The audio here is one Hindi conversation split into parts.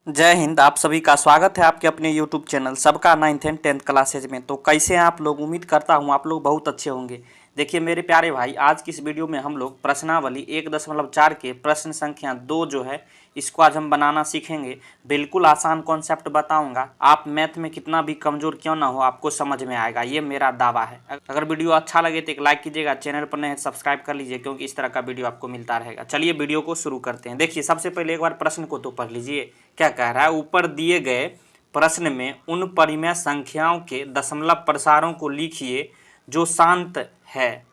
जय हिंद। आप सभी का स्वागत है आपके अपने YouTube चैनल सबका 9th एंड 10th क्लासेज में। तो कैसे हैं आप लोग? उम्मीद करता हूं आप लोग बहुत अच्छे होंगे। देखिए मेरे प्यारे भाई, आज की इस वीडियो में हम लोग प्रश्नावली 1.4 के प्रश्न संख्या 2 जो है इसको आज हम बनाना सीखेंगे। बिल्कुल आसान कॉन्सेप्ट बताऊंगा। आप मैथ में कितना भी कमज़ोर क्यों ना हो आपको समझ में आएगा, ये मेरा दावा है। अगर वीडियो अच्छा लगे तो एक लाइक कीजिएगा, चैनल पर नए सब्सक्राइब कर लीजिए क्योंकि इस तरह का वीडियो आपको मिलता रहेगा। चलिए वीडियो को शुरू करते हैं। देखिए सबसे पहले एक बार प्रश्न को तो पढ़ लीजिए। क्या कह रहा है? ऊपर दिए गए प्रश्न में उन परिमेय संख्याओं के दशमलव प्रसारों को लिखिए जो शांत है।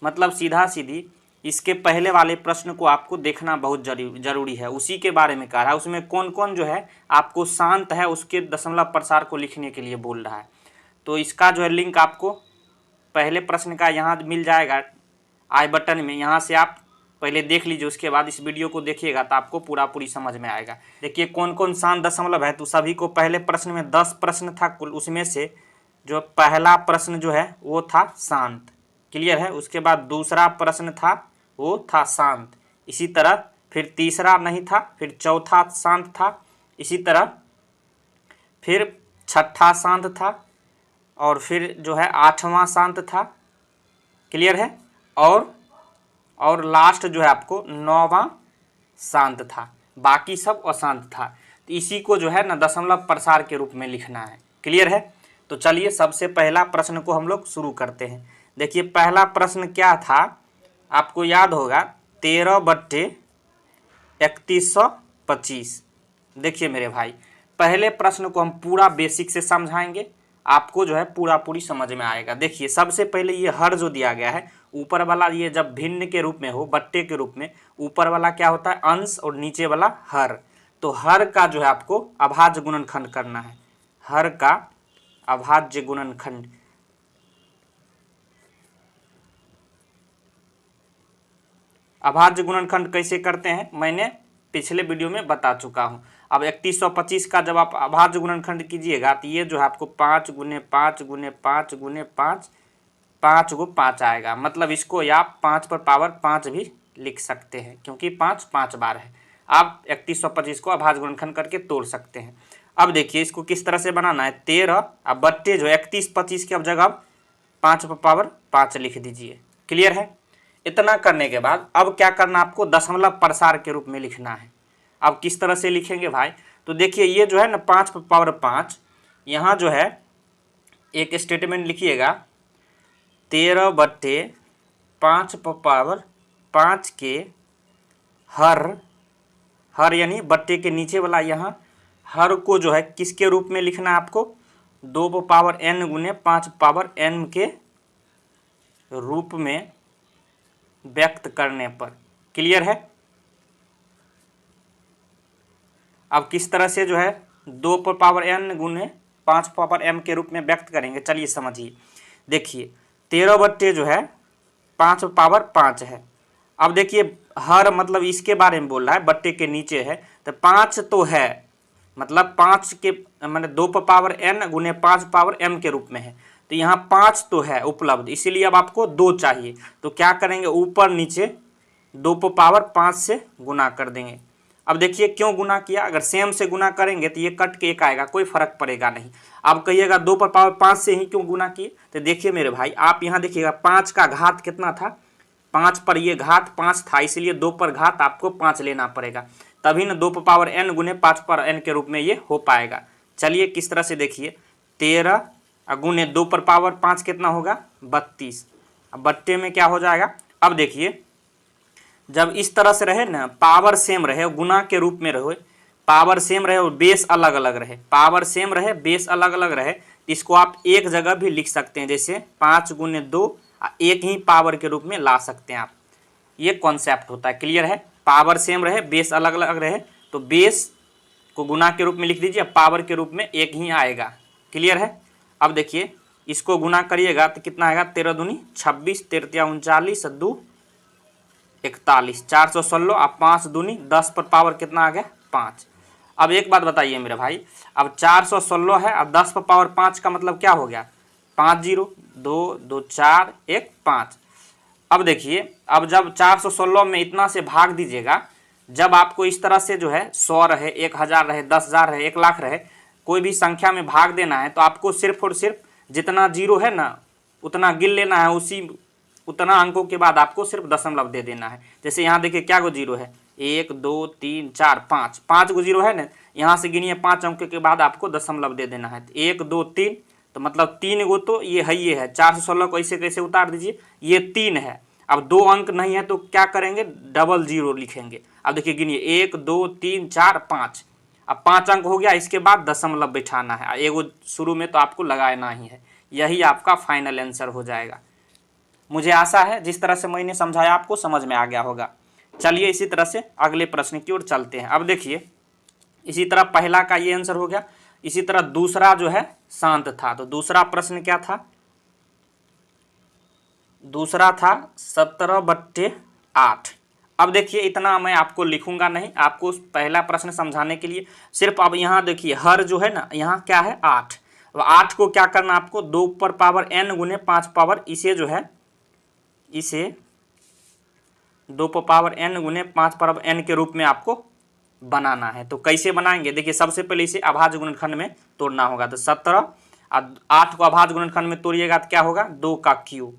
मतलब सीधा सीधी इसके पहले वाले प्रश्न को आपको देखना बहुत जरूरी है। उसी के बारे में कह रहा है, उसमें कौन कौन जो है आपको शांत है उसके दशमलव प्रसार को लिखने के लिए बोल रहा है। तो इसका जो है लिंक आपको पहले प्रश्न का यहाँ मिल जाएगा आई बटन में। यहाँ से आप पहले देख लीजिए, उसके बाद इस वीडियो को देखिएगा तो आपको पूरी समझ में आएगा। देखिए कौन कौन शांत दशमलव है। तो सभी को पहले प्रश्न में 10 प्रश्न था कुल, उसमें से जो पहला प्रश्न जो है वो था शांत। क्लियर है? उसके बाद दूसरा प्रश्न था वो था शांत। इसी तरह फिर तीसरा नहीं था, फिर चौथा शांत था। इसी तरह फिर छठा शांत था और फिर जो है 8वां शांत था। क्लियर है? और लास्ट जो है आपको 9वां शांत था। बाकी सब अशांत था। तो इसी को जो है ना दशमलव प्रसार के रूप में लिखना है। क्लियर है? तो चलिए सबसे पहला प्रश्न को हम लोग शुरू करते हैं। देखिए पहला प्रश्न क्या था आपको याद होगा, 13/3125। देखिए मेरे भाई, पहले प्रश्न को हम पूरा बेसिक से समझाएंगे, आपको जो है पूरी समझ में आएगा। देखिए सबसे पहले ये हर जो दिया गया है, ऊपर वाला ये जब भिन्न के रूप में हो, बट्टे के रूप में, ऊपर वाला क्या होता है अंश और नीचे वाला हर। तो हर का जो है आपको अभाज्य गुणनखंड करना है। हर का अभाज्य गुणनखंड। अभाज्य गुणनखंड कैसे करते हैं मैंने पिछले वीडियो में बता चुका हूं। अब 3125 का जब आप अभाज्य गुणनखंड कीजिएगा तो ये जो है आपको 5 गुने 5 गुने 5 गुने 5, 5 को 5 आएगा। मतलब इसको आप 5 पर पावर 5 भी लिख सकते हैं क्योंकि 5 5 बार है। आप 3125 को अभाज्य गुणनखंड करके तोड़ सकते हैं। अब देखिए इसको किस तरह से बनाना है। 13 अब बट्टे जो 3125 की अब जगह 5 पर पावर 5 लिख दीजिए। क्लियर है? इतना करने के बाद अब क्या करना, आपको दशमलव प्रसार के रूप में लिखना है। अब किस तरह से लिखेंगे भाई? तो देखिए ये जो है ना 5 पर पावर 5, यहाँ जो है एक स्टेटमेंट लिखिएगा, 13/5 पर पावर 5 के हर यानी बट्टे के नीचे वाला यहाँ हर को जो है किसके रूप में लिखना है आपको? 2 पर पावर n गुने 5 पावर n के रूप में व्यक्त करने पर। क्लियर है? अब किस तरह से जो है 2 पर पावर n गुने 5 पावर m के रूप में व्यक्त करेंगे, चलिए समझिए। देखिए 13 बट्टे जो है 5 पावर 5 है। अब देखिए हर मतलब इसके बारे में बोल रहा है, बट्टे के नीचे है तो 5 तो है, मतलब 5 के मतलब 2 पर पावर n गुने 5 पावर m के रूप में है। तो यहाँ 5 तो है उपलब्ध, इसीलिए अब आपको 2 चाहिए। तो क्या करेंगे, ऊपर नीचे 2 पर पावर 5 से गुना कर देंगे। अब देखिए क्यों गुना किया, अगर सेम से गुना करेंगे तो ये कट के एक आएगा, कोई फर्क पड़ेगा नहीं। अब कहिएगा 2 पर पावर 5 से ही क्यों गुना किए, तो देखिए मेरे भाई आप यहाँ देखिएगा 5 का घात कितना था, 5 पर ये घात 5 था, इसलिए 2 पर घात आपको 5 लेना पड़ेगा, तभी ना 2 पर पावर n गुने 5 पर n के रूप में ये हो पाएगा। चलिए किस तरह से देखिए, 13 गुने 2 पर पावर 5 कितना होगा 32। अब बट्टे में क्या हो जाएगा, अब देखिए जब इस तरह से रहे ना, पावर सेम रहे, गुना के रूप में रहे, पावर सेम रहे और बेस अलग अलग रहे, पावर सेम रहे बेस अलग अलग रहे, इसको आप एक जगह भी लिख सकते हैं, जैसे 5 गुने 2 एक ही पावर के रूप में ला सकते हैं आप। ये कॉन्सेप्ट होता है। क्लियर है? पावर सेम रहे बेस अलग अलग रहे तो बेस को गुना के रूप में लिख दीजिए, पावर के रूप में एक ही आएगा। क्लियर है? अब देखिए इसको गुना करिएगा तो कितना आएगा, 13 दूनी 26, 13 39, 2 41, 416 अब 5 दूनी 10 पर पावर कितना आ गया 5। अब एक बात बताइए मेरे भाई, अब 416 है, अब 10 पर पावर 5 का मतलब क्या हो गया, 5 0 2 2 4 1 5। अब देखिए अब जब 416 में इतना से भाग दीजिएगा जब आपको इस तरह से जो है 100 रहे, 1000 रहे, 10,000 रहे, 1,00,000 रहे, कोई भी संख्या में भाग देना है तो आपको सिर्फ और सिर्फ जितना जीरो है ना उतना गिन लेना है, उसी उतना अंकों के बाद आपको सिर्फ दशमलव दे देना है। जैसे यहाँ देखिए क्या गो जीरो है, 1 2 3 4 5, 5 गो जीरो है ना, यहाँ से गिनिए 5 अंकों के बाद आपको दशमलव दे देना है। 1 2 3 तो मतलब 3 गो तो ये है, ये है 4 से 16 को ऐसे कैसे उतार दीजिए, ये 3 है। अब 2 अंक नहीं है तो क्या करेंगे, डबल जीरो लिखेंगे। अब देखिए गिनिए 1 2 3 4 5, अब 5 अंक हो गया, इसके बाद दशमलव बैठाना है, एगो शुरू में तो आपको लगाना ही है। यही आपका फाइनल आंसर हो जाएगा। मुझे आशा है जिस तरह से मैंने समझाया आपको समझ में आ गया होगा। चलिए इसी तरह से अगले प्रश्न की ओर चलते हैं। अब देखिए इसी तरह पहला का ये आंसर हो गया, इसी तरह दूसरा जो है शांत था। तो दूसरा प्रश्न क्या था, दूसरा था 17/8। अब देखिए इतना मैं आपको लिखूंगा नहीं, आपको पहला प्रश्न समझाने के लिए सिर्फ। अब यहाँ देखिए हर जो है ना, यहाँ क्या है 8। अब 8 को क्या करना आपको, 2 पर पावर n गुने 5 पावर, इसे जो है इसे 2 पर पावर n गुने 5 पावर n के रूप में आपको बनाना है। तो कैसे बनाएंगे, देखिए सबसे पहले इसे अभाज्य गुणनखंड में तोड़ना होगा। तो 17 और 8 को अभाज्य गुणनखंड में तोड़िएगा तो क्या होगा, 2 का क्यूब।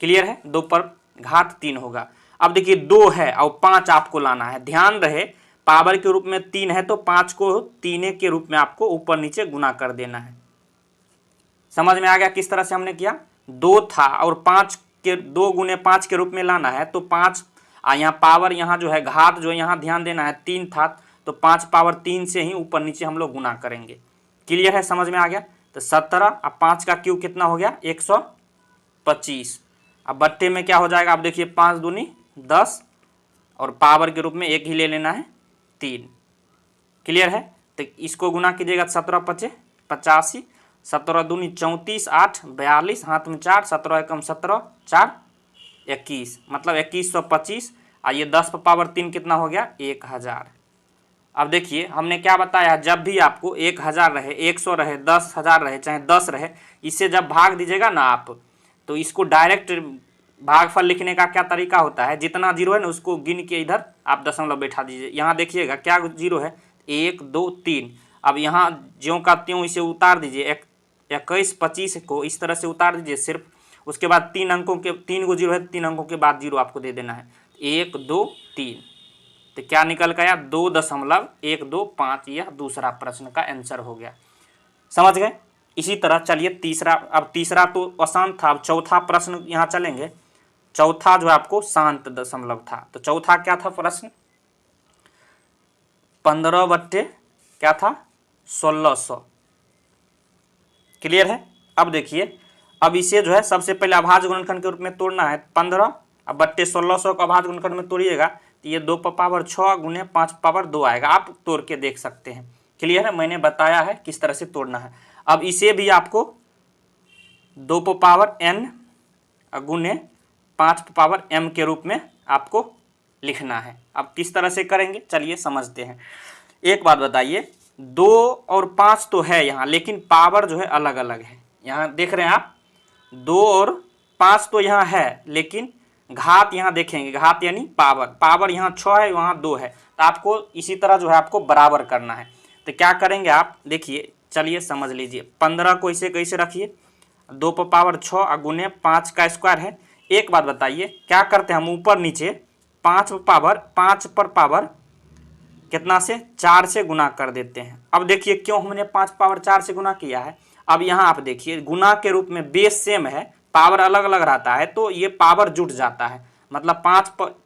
क्लियर है, 2 पर घात 3 होगा। अब देखिए 2 है और 5 आपको लाना है। ध्यान रहे पावर के रूप में 3 है तो 5 को 3 के रूप में आपको ऊपर नीचे गुना कर देना है। समझ में आ गया किस तरह से हमने किया। 2 था और 5 के 2 गुने 5 के रूप में लाना है तो 5, यहाँ पावर यहाँ जो है घात जो यहाँ ध्यान देना है 3 था तो 5 पावर 3 से ही ऊपर नीचे हम लोग गुना करेंगे। क्लियर है, समझ में आ गया। तो 17 और 5 का क्यूब कितना हो गया, 125। अब बट्टे में क्या हो जाएगा, अब देखिए 5 दूनी 10 और पावर के रूप में 1 ही ले लेना है 3। क्लियर है, तो इसको गुना कीजिएगा 17 5 85, 17 दूनी 34, 8 42, हाथ में 4, 17 एकम 17, 4 21, मतलब 2125। और ये 10 पर पावर 3 कितना हो गया, 1000। अब देखिए हमने क्या बताया, जब भी आपको 1000 रहे, 100 रहे, 10,000 रहे, चाहे 10 रहे, इससे जब भाग दीजिएगा ना आप, तो इसको डायरेक्ट भागफल लिखने का क्या तरीका होता है, जितना जीरो है ना उसको गिन के इधर आप दशमलव बैठा दीजिए। यहाँ देखिएगा क्या जीरो है, 1 2 3। अब यहाँ ज्यों का त्यों इसे उतार दीजिए, 21 25 को इस तरह से उतार दीजिए सिर्फ। उसके बाद 3 अंकों के 3 गो जीरो है, 3 अंकों के बाद जीरो आपको दे देना है, 1 2 3। तो क्या निकल गया, 2.125। यह दूसरा प्रश्न का आंसर हो गया। समझ गए। इसी तरह चलिए तीसरा, अब तीसरा तो अशांत था, अब चौथा प्रश्न यहाँ चलेंगे। चौथा जो आपको शांत दशमलव था। तो चौथा क्या था प्रश्न, 15 बट्टे क्या था, 1600। क्लियर है। अब देखिए अब इसे जो है सबसे पहले अभाज्य गुणनखंड के रूप में तोड़ना है। 15 अब बट्टे 1600 को अभाज्य गुणनखंड में तोड़िएगा तो ये 2 पर पावर 6 गुने 5 पावर 2 आएगा। आप तोड़ के देख सकते हैं। क्लियर है, मैंने बताया है किस तरह से तोड़ना है। अब इसे भी आपको 2 पर पावर n गुने 5 पर पावर m के रूप में आपको लिखना है। अब किस तरह से करेंगे चलिए समझते हैं। एक बात बताइए, 2 और 5 तो है यहाँ, लेकिन पावर जो है अलग अलग है। यहाँ देख रहे हैं आप, 2 और 5 तो यहाँ है, लेकिन घात यहाँ देखेंगे, घात यानी पावर, पावर यहाँ 6 है, वहाँ 2 है। तो आपको इसी तरह जो है आपको बराबर करना है। तो क्या करेंगे आप देखिए, चलिए समझ लीजिए। 15 को इसे कैसे रखिए, 2 पर पावर 6 और गुने 5 का स्क्वायर है। एक बात बताइए, क्या करते हैं हम ऊपर नीचे 5 पर पावर कितना से 4 से गुना कर देते हैं। अब देखिए क्यों हमने 5 पावर 4 से गुना किया है। अब यहाँ आप देखिए गुना के रूप में बेस सेम है, पावर अलग अलग रहता है तो ये पावर जुट जाता है। मतलब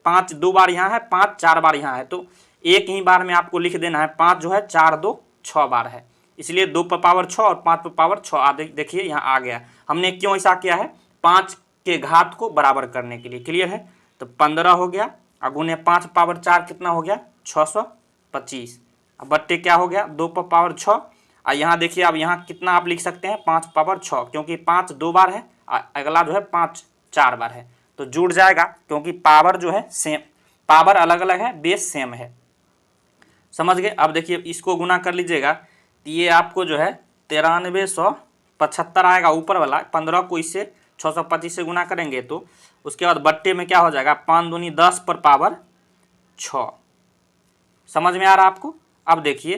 5 2 बार यहाँ है, 5 4 बार यहाँ है, तो एक ही बार में आपको लिख देना है। 5 जो है 4 2 6 बार है, इसलिए 2 पर पावर 6 और 5 पर पावर 6। देखिए यहाँ आ गया। हमने क्यों ऐसा किया है, 5 के घात को बराबर करने के लिए। क्लियर है। तो 15 हो गया और गुने 5 पावर 4 कितना हो गया, 625। अब बट्टे क्या हो गया, 2 पर पावर 6। और यहाँ देखिए, अब यहाँ कितना आप लिख सकते हैं, 5 पावर 6, क्योंकि 5 2 बार है और अगला जो है 5 4 बार है, तो जुड़ जाएगा। क्योंकि पावर जो है सेम, पावर अलग अलग है, बेस सेम है। समझ गए। अब देखिए इसको गुना कर लीजिएगा तो ये आपको जो है 9375 आएगा ऊपर वाला। 15 को इससे 625 से गुना करेंगे तो उसके बाद बट्टे में क्या हो जाएगा, 5 दूनी 10 पर पावर 6। समझ में आ रहा आपको। अब देखिए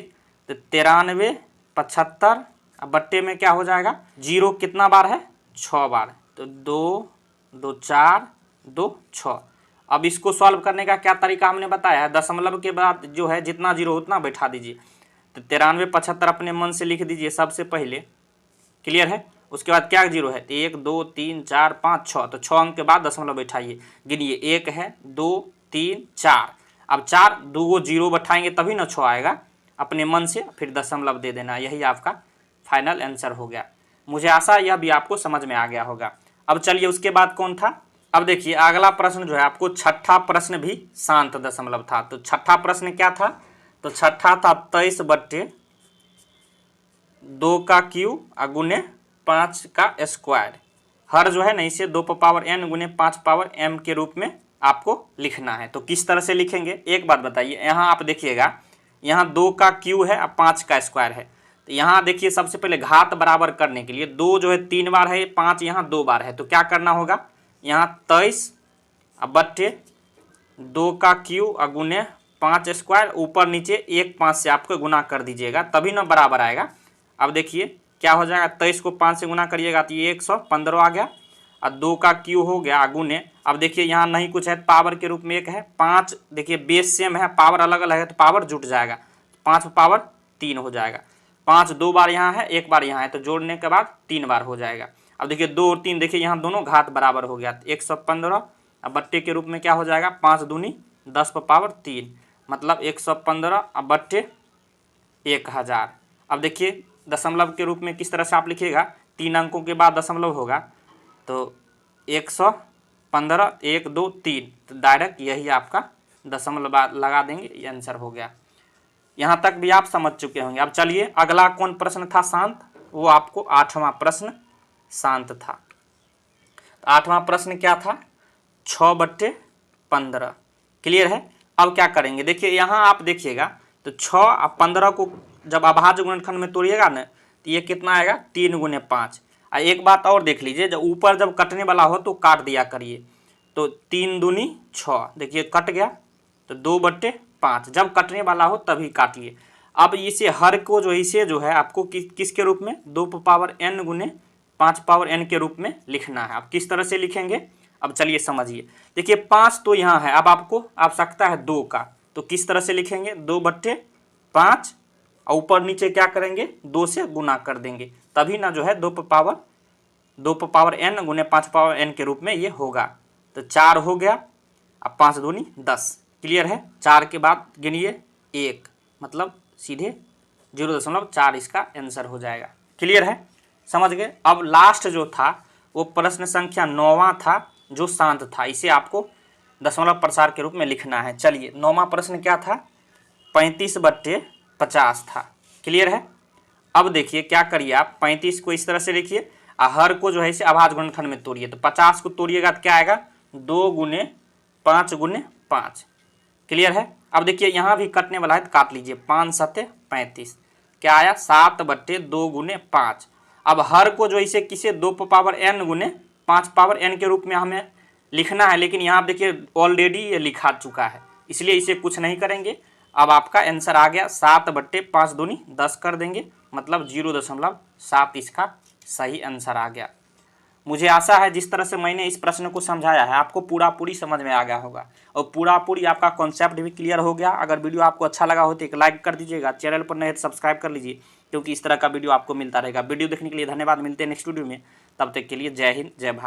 तो 93 75 अब बट्टे में क्या हो जाएगा, 0 कितना बार है, 6 बार, तो 2 2 4 2 6। अब इसको सॉल्व करने का क्या तरीका हमने बताया है, दशमलव के बाद जो है जितना 0 उतना बैठा दीजिए। तो 93 75 अपने मन से लिख दीजिए सबसे पहले, क्लियर है। उसके बाद क्या 0 है, 1 2 3 4 5 6, तो 6 अंक के बाद दशमलव बैठाइए, गिनिए 1 है 2 3 4। अब 4 2 0 बैठाएंगे तभी ना 6 आएगा, अपने मन से फिर दशमलव दे देना। यही आपका फाइनल आंसर हो गया। मुझे आशा यह भी आपको समझ में आ गया होगा। अब चलिए उसके बाद कौन था, अब देखिए अगला प्रश्न जो है आपको छठा प्रश्न भी शांत दशमलव था। तो छठा प्रश्न क्या था, तो छठा था 23/2 का क्यू गुने 5 का स्क्वायर। हर जो है ना इसे 2 पावर n गुने 5 पावर m के रूप में आपको लिखना है। तो किस तरह से लिखेंगे, एक बात बताइए। यहाँ आप देखिएगा, यहाँ 2 का क्यू है और 5 का स्क्वायर है। तो यहाँ देखिए सबसे पहले घात बराबर करने के लिए 2 जो है 3 बार है, 5 यहाँ 2 बार है, तो क्या करना होगा, यहाँ 23/2 का क्यू गुने 5 स्क्वायर, ऊपर नीचे 1 5 से आपको गुना कर दीजिएगा तभी ना बराबर आएगा। अब देखिए क्या हो जाएगा, 23 को 5 से गुना करिएगा तो ये 115 आ गया, और 2 का क्यू हो गया गुने। अब देखिए यहाँ नहीं कुछ है, पावर के रूप में 1 है, 5 देखिए बेस सेम है, पावर अलग अलग है तो पावर जुट जाएगा, 5 पावर 3 हो जाएगा। 5 2 बार यहाँ है, 1 बार यहाँ है, तो जोड़ने के बाद 3 बार हो जाएगा। अब देखिए 2 और 3 देखिए यहाँ दोनों घात बराबर हो गया, 115। अब बट्टे के रूप में क्या हो जाएगा, 5 दूनी 10 पर पावर 3, मतलब 115 अब बट्टे 1000। अब देखिए दशमलव के रूप में किस तरह से आप लिखिएगा, 3 अंकों के बाद दशमलव होगा, तो 115 1 2 3, तो डायरेक्ट यही आपका दशमलव लगा देंगे, ये आंसर हो गया। यहाँ तक भी आप समझ चुके होंगे। अब चलिए अगला कौन प्रश्न था शांत, वो आपको 8वां प्रश्न शांत था। तो 8वां प्रश्न क्या था, 6/15, क्लियर है। अब क्या करेंगे, देखिए यहाँ आप देखिएगा तो 6 और 15 को जब अभाज्य गुणनखंड में तोड़िएगा ना तो ये कितना आएगा, 3 गुने 5। और एक बात और देख लीजिए, जब ऊपर जब कटने वाला हो तो काट दिया करिए, तो 3 दूनी 6, देखिए कट गया, तो 2/5, जब कटने वाला हो तभी काटिए। अब इसे हर को जो इसे जो है आपको किसके रूप में, 2 पावर n गुने 5 पावर n के रूप में लिखना है। अब किस तरह से लिखेंगे, अब चलिए समझिए। देखिए 5 तो यहाँ है, अब आपको आवश्यकता है 2 का, तो किस तरह से लिखेंगे, 2/5, और ऊपर नीचे क्या करेंगे, 2 से गुना कर देंगे, तभी ना जो है 2 पावर n गुने 5 पावर n के रूप में ये होगा। तो 4 हो गया, अब 5 दूनी 10, क्लियर है। 4 के बाद गिनिए 1, मतलब सीधे 0.4 इसका आंसर हो जाएगा, क्लियर है, समझ गए। अब लास्ट जो था वो प्रश्न संख्या 9वां था जो शांत था, इसे आपको दशमलव प्रसार के रूप में लिखना है। चलिए 9वां प्रश्न क्या था, 35/50 था, क्लियर है। अब देखिए क्या करिए आप, 35 को इस तरह से लिखिए, हर को जो है इसे अभाज्य गुणनखंड में तोड़िए। तो 50 को तोड़िएगा तो क्या आएगा, 2 गुने 5 गुने 5, क्लियर है। अब देखिए यहाँ भी कटने वाला है तो काट लीजिए, 5 7 35, क्या आया, 7/2 गुने 5। अब हर को जो इसे किसे 2 पावर n गुने 5 पावर n के रूप में हमें लिखना है, लेकिन यहाँ देखिए ऑलरेडी ये लिखा चुका है, इसलिए इसे कुछ नहीं करेंगे। अब आपका आंसर आ गया 7/5 दूनी 10 कर देंगे, मतलब 0.7 इसका सही आंसर आ गया। मुझे आशा है जिस तरह से मैंने इस प्रश्न को समझाया है आपको पूरी समझ में आ गया होगा, और पूरी आपका कॉन्सेप्ट भी क्लियर हो गया। अगर वीडियो आपको अच्छा लगा हो तो एक लाइक कर दीजिएगा, चैनल पर नए सब्सक्राइब कर लीजिए, क्योंकि इस तरह का वीडियो आपको मिलता रहेगा। वीडियो देखने के लिए धन्यवाद, मिलते हैं नेक्स्ट वीडियो में, तब तक के लिए जय हिंद जय भारत।